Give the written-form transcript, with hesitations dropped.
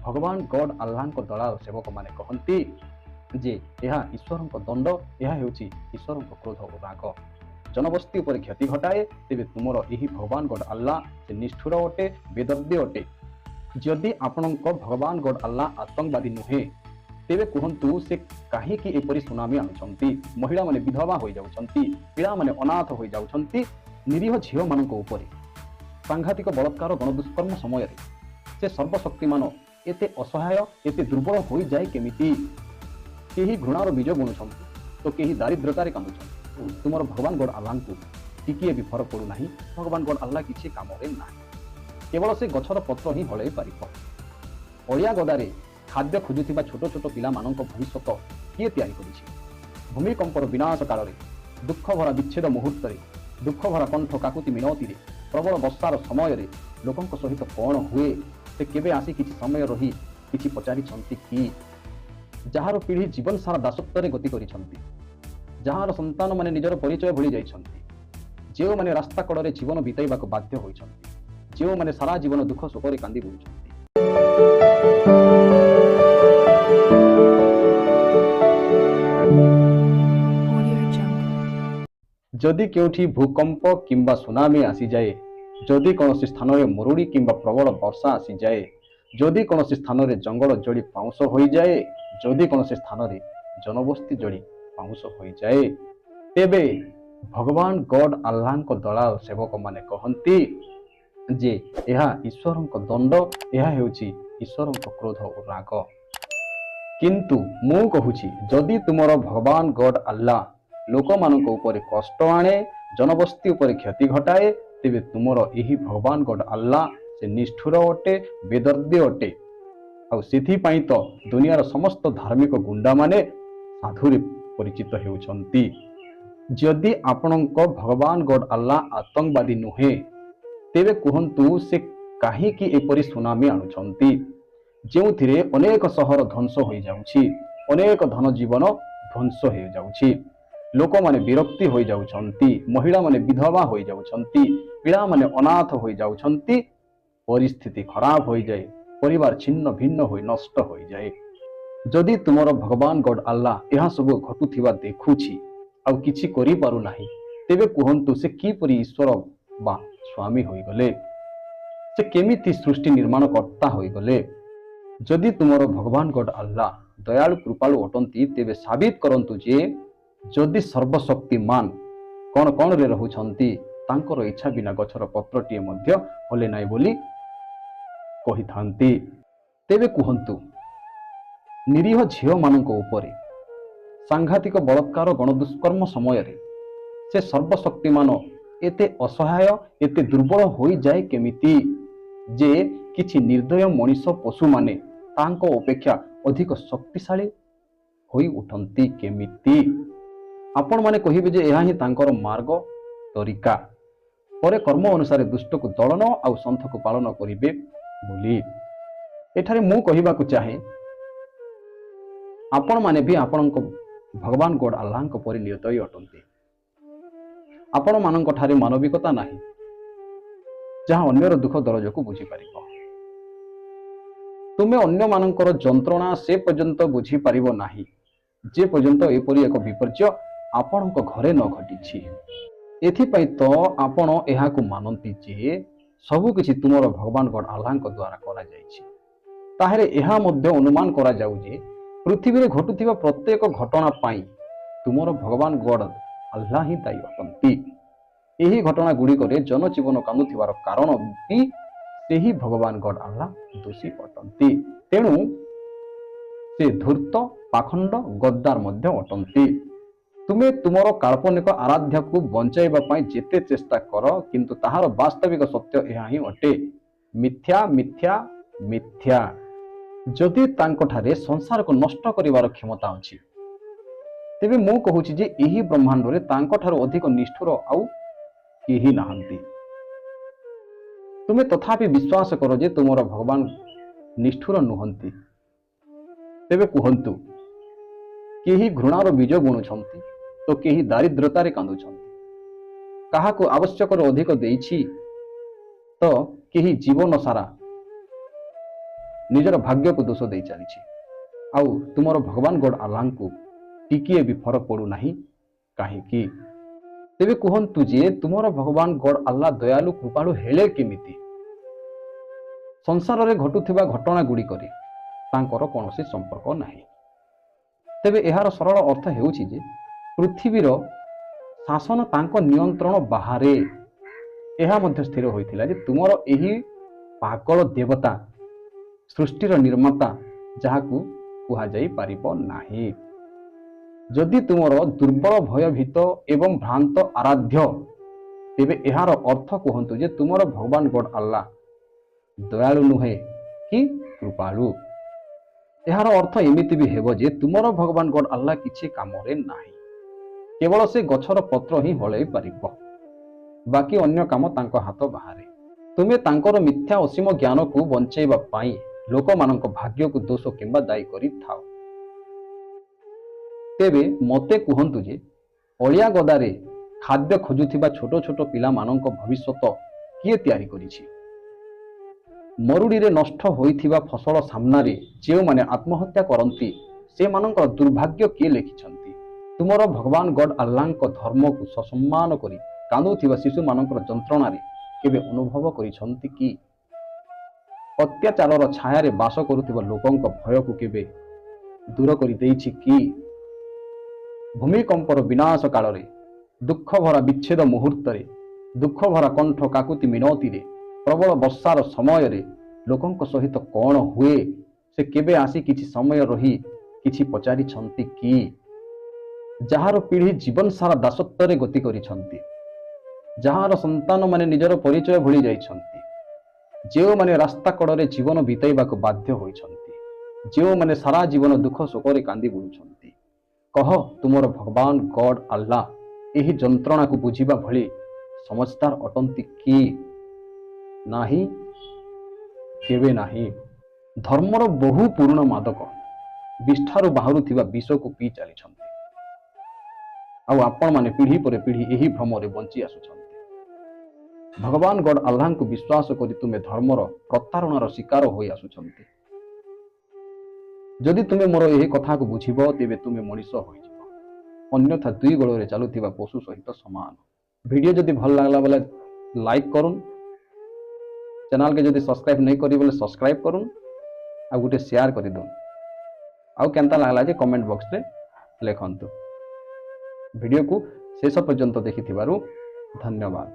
भगवान गॉड अल्लाह दलाल सेवक माने कहती जे यह ईश्वर दंड, यह हेउची ईश्वर क्रोध और राग। जनबस्ती उपर क्षति घटाए तेबे तुमर यही भगवान गॉड अल्लाह से निष्ठुर अटे, बेदर्दी अटे। जदि आपणक भगवान गॉड अल्लाह आतंकवादी नुहे तेबे कहतु से कहीं एपरी सुनामी आनुछंती। महिला माने विधवा हो जाउछंती, पिला माने अनाथ हो जाउछंती, निरीह झील मानक उपरे सांघातिक बलात्कार गणदुष्कर्म समय से सर्वशक्तिमान एते असहाय एते दुर्बल हो जाए केमिति। केही घृणार बीज बुणुछंती तो केही दारिद्रतारे कांदुछंती। तुमर भगवान गॉड अल्लाह को टिकिए भी फरक पड़ू नाही। भगवान गॉड अल्लाह किछि काम रे नाही, केवल से गछर पत्र ही हलै पारिब। ओडिया गदारे खाद्य खोजुथिबा छोट छोट पिला मानक भविष्यत किए तैयारी करिछि। भूमिकंपर विनाश काल रे, दुख भरा विच्छेद मुहूर्त रे, दुख भरा कंठ काकुति मिनती रे, प्रबल वर्षार समय रे लोकंक सहित कौन हुए से केबे आसी किछि समय रही किछि पचारि छंती कि? जहार पीढ़ी जीवन सारा दासत्व रे गति करिछंती, जहार संतान माने निजर परिचय भूली जाइछंती, जेओ माने रास्ता कड़े जीवन बिताइबाक बाध्य होइछंती, जेओ माने सारा जीवन दुख शोक रे कांदी बुलुछंती। जदि केउठी भूकंप किंबा सुनामी आसी जाए, जदि कौन स्थान में मरुड़ी किंबा प्रबल वर्षा आसी जाए, जदि कौन स्थान में जंगल जड़ी पाउंस हो जाए, जदि कौन स्थान में जनबस्ती जड़ी पाउंस हो जाए, तेबे भगवान गॉड अल्लाह दलाल सेवक माने कहती जे यह ईश्वर दंड, यह हेउची ईश्वर क्रोध और राग। किंतु मु कहूची जदि तुमर भगवान गॉड अल्लाह लोक मानक उपरे कष्ट आणे, जनबस्ती उपरे क्षति घटाए, तेबे तुमर यही भगवान गॉड अल्लाह से निष्ठुर अटे, बेदर्दी अटे। आ सेथि पई तो दुनियार समस्त धार्मिक गुंडा माने साधुरे परिचित हेउछंती। जदि आपणक भगवान गॉड अल्लाह आतंकवादी नुहे तेबे कहंतु से कहीं एपरी सुनामी आनुछंती, जेउथिरे अनेक सहर ध्वंस हो जाउछि, अनेक धन जीवन ध्वंस हो जाउछि, लोक माने विरक्ति हो जाउछंती, महिला माने विधवा हो जाउछंती, पिला माने अनाथ हो जाउछंती, परिस्थिति खराब हो जाए, परिवार छिन्न भिन्न हो नष्ट हो जाए। जदि तुमर भगवान गॉड अल्लाह यह सब घटुथिबा देखुछि आ किछि करि पारु नाही, तेबे कहंतु से किपरि ईश्वर बा स्वामी होई गले, से केमिति सृष्टि निर्माण कर्ता होई गले। जदि तुमर भगवान गॉड अल्लाह दयालु कृपालु अटंती तेबे साबित करंतु जे जदि सर्वशक्तिमान कौन कौन रे रहुछंती, तांकर इच्छा बिना गछर पत्रटीए मध्य होले नाई बोली कहि थांती। तेबे कहंतु निरीह झील मानक उपरे सांघातिक बलात्कार गणदुष्कर्म समय रे से सर्वशक्तिमान एते असहाय एते दुर्बल हो जाए केमिति जे किछि निर्दय मनीष पशु माने तांको अपेक्षा अधिक शक्तिशाली होई उठंती केमिति? आपण माने कहिबे जे यह ही तांकर मार्ग तरीका, परे कर्म अनुसार दुष्ट को दलन आ संथ को पालन करिबे बोली। एठारे मु कहिबाकु चाहे आपण माने भी आपण भगवान गॉड अल्लाह परि नियतई अटंती। आपण मानक ठारे मानविकता नाही, जहाँ अन्यर दुख दरज को बुझी पारिबो। तुमे अन्य मानकर जंत्रणा से पर्यंत बुझी पारिबो नाही जे पर्यंत एपरि एक विपर्य आपणक घरे न घटिछि। एथिपई तो आपण एहाकु मानंती जे सबु किछि तुमर भगवान गॉड अल्लाह द्वारा करा जाइछि। ताहेरे एहा मध्य अनुमान करा जाउ जे पृथ्वी रे घटुथिबा प्रत्येक घटना पाई तुमर भगवान गॉड अल्लाह ही दायी अटंती। एही घटना गुड़िक जनजीवन कांदुथिबार कारण भी सेही भगवान गॉड अल्लाह दोषी अटंती। तेणु से धूर्त पाखंड गद्दार मध्य अटंती। तुमे तुमर काल्पनिक आराध्या को बंचाइबा पई जेते चेष्टा कर, किंतु ताहार वास्तविक सत्य एहा ही अटे। मिथ्या मिथ्या मिथ्या। जदि तांको ठारे संसार को नष्ट करिवार क्षमता अछि, तेबे मु कहूछि जे एही ब्रह्मांड रे तांको ठारो अधिक निष्ठुर आउ केही नाहंती। तुमे तथापि विश्वास करो जे तुमर भगवान निष्ठुर नुहंती, तेबे कहंतु केही घृणार बीज बुणुछंती तो केही दारिद्रतारे कांदुछंती। काहाकु आवश्यक अधिक देइछि तो केही जीवन सारा ନିଜର ଭାଗ୍ୟକୁ ଦୋଷ ଦେଇ ଚାଲିଛି। ଆଉ ତୁମର ଭଗବାନ ଗଡ ଆଲ୍ଲାହଙ୍କୁ ଟିକିଏ ବି ଫରକ ପଡୁନାହିଁ କାହିଁକି? ତେବେ କୁହନ୍ତୁ ଯେ ତୁମର ଭଗବାନ ଗଡ ଆଲ୍ଲାହ ଦୟାଳୁ କୃପାଳୁ ହେଲେ କେମିତି? ସଂସାରରେ ଘଟୁଥିବା ଘଟଣା ଗୁଡ଼ିକରେ ତାଙ୍କର କୌଣସି ସମ୍ପର୍କ ନାହିଁ। ତେବେ ଏହାର ସରଳ ଅର୍ଥ ହେଉଛି ଯେ ପୃଥିବୀର ଶାସନ ତାଙ୍କ ନିୟନ୍ତ୍ରଣ ବାହାରେ। ଏହା ମଧ୍ୟ ସ୍ଥିର ହୋଇଥିଲା ଯେ ତୁମର ଏହି ପାଗଳ ଦେବତା ସୃଷ୍ଟିର ନିର୍ମାତା ଯାହାକୁ କୁହାଯାଇ ପାରିବ ନାହିଁ। ଯଦି ତୁମର ଦୁର୍ବଳ ଭୟଭୀତ ଏବଂ ଭ୍ରାନ୍ତ ଆରାଧ୍ୟ, ତେବେ ଏହାର ଅର୍ଥ କୁହନ୍ତୁ ଯେ ତୁମର ଭଗବାନ ଗଡ ଆଲ୍ଲାହ ଦୟାଳୁ ନୁହେଁ କି କୃପାଳୁ। ଏହାର ଅର୍ଥ ଏମିତି ବି ହେବ ଯେ ତୁମର ଭଗବାନ ଗଡ ଆଲ୍ଲାହ କିଛି କାମରେ ନାହିଁ। କେବଳ ସେ ଗଛର ପତ୍ର ହିଁ ହଳେଇ ପାରିବ, ବାକି ଅନ୍ୟ କାମ ତାଙ୍କ ହାତ ବାହାରେ। ତୁମେ ତାଙ୍କର ମିଥ୍ୟା ଅସୀମ ଜ୍ଞାନକୁ ବଞ୍ଚାଇବା ପାଇଁ ଲୋକମାନଙ୍କ ଭାଗ୍ୟକୁ ଦୋଷ କିମ୍ବା ଦାୟୀ କରିଥାଅ। ତେବେ ମୋତେ କୁହନ୍ତୁ ଯେ ଅଳିଆ ଗଦାରେ ଖାଦ୍ୟ ଖୋଜୁଥିବା ଛୋଟ ଛୋଟ ପିଲାମାନଙ୍କ ଭବିଷ୍ୟତ କିଏ ତିଆରି କରିଛି? ମରୁଡ଼ିରେ ନଷ୍ଟ ହୋଇଥିବା ଫସଲ ସାମ୍ନାରେ ଯେଉଁମାନେ ଆତ୍ମହତ୍ୟା କରନ୍ତି ସେମାନଙ୍କର ଦୁର୍ଭାଗ୍ୟ କିଏ ଲେଖିଛନ୍ତି? ତୁମର ଭଗବାନ ଗଡ ଆଲ୍ଲାହଙ୍କ ଧର୍ମକୁ ସସମ୍ମାନ କରି କାନ୍ଦୁଥିବା ଶିଶୁମାନଙ୍କର ଯନ୍ତ୍ରଣାରେ କେବେ ଅନୁଭବ କରିଛନ୍ତି କି? ଅତ୍ୟାଚାରର ଛାୟାରେ ବାସ କରୁଥିବା ଲୋକଙ୍କ ଭୟକୁ କେବେ ଦୂର କରିଦେଇଛି କି? ଭୂମିକମ୍ପର ବିନାଶ କାଳରେ, ଦୁଃଖ ଭରା ବିଚ୍ଛେଦ ମୁହୂର୍ତ୍ତରେ, ଦୁଃଖ ଭରା କଣ୍ଠ କାକୁତି ମିନତିରେ, ପ୍ରବଳ ବର୍ଷାର ସମୟରେ ଲୋକଙ୍କ ସହିତ କ'ଣ ହୁଏ ସେ କେବେ ଆସି କିଛି ସମୟ ରହି କିଛି ପଚାରିଛନ୍ତି କି? ଯାହାର ପିଢ଼ି ଜୀବନ ସାରା ଦାସତ୍ୱରେ ଗତି କରିଛନ୍ତି, ଯାହାର ସନ୍ତାନମାନେ ନିଜର ପରିଚୟ ଭୁଲି ଯାଇଛନ୍ତି, ଯେଉଁମାନେ ରାସ୍ତା କଡ଼ରେ ଜୀବନ ବିତାଇବାକୁ ବାଧ୍ୟ ହୋଇଛନ୍ତି, ଯେଉଁମାନେ ସାରା ଜୀବନ ଦୁଃଖ ଶୋକରେ କାନ୍ଦି ବୁଲୁଛନ୍ତି, କହ ତୁମର ଭଗବାନ ଗଡ ଆଲ୍ଲାହ ଏହି ଯନ୍ତ୍ରଣାକୁ ବୁଝିବା ଭଳି ସମଝଦାର ଅଟନ୍ତି କି? ନାହିଁ, କେବେ ନାହିଁ। ଧର୍ମର ବହୁ ପୁରୁଣା ମାଦକ ବିଷ୍ଠାରୁ ବାହାରୁଥିବା ବିଷକୁ ପିଇ ଚାଲିଛନ୍ତି, ଆଉ ଆପଣମାନେ ପିଢ଼ି ପରେ ପିଢ଼ି ଏହି ଭ୍ରମରେ ବଞ୍ଚି ଆସୁଛନ୍ତି। ଭଗବାନ ଗଡ ଆଲ୍ଲାହଙ୍କୁ ବିଶ୍ୱାସ କରି ତୁମେ ଧର୍ମର ପ୍ରତାରଣାର ଶିକାର ହୋଇ ଆସୁଛନ୍ତି। ଯଦି ତୁମେ ମୋର ଏହି କଥାକୁ ବୁଝିବ ତେବେ ତୁମେ ମଣିଷ ହୋଇଯିବ, ଅନ୍ୟଥା ଦୁଇ ଗୋଡ଼ରେ ଚାଲୁଥିବା ପଶୁ ସହିତ ସମାନ। ଭିଡ଼ିଓ ଯଦି ଭଲ ଲାଗଲା ବୋଲେ ଲାଇକ୍ କରୁନ୍, ଚ୍ୟାନେଲকে ଯଦି ସବସ୍କ୍ରାଇବ୍ नहीं करी बोले सब्सक्राइब करूँ, आ गोटे शेयर कर दूँ। आउ केनता लागला जे कमेंट बॉक्स रे लिखंतु। वीडियो को शेष पर्यंत देखि धन्यवाद।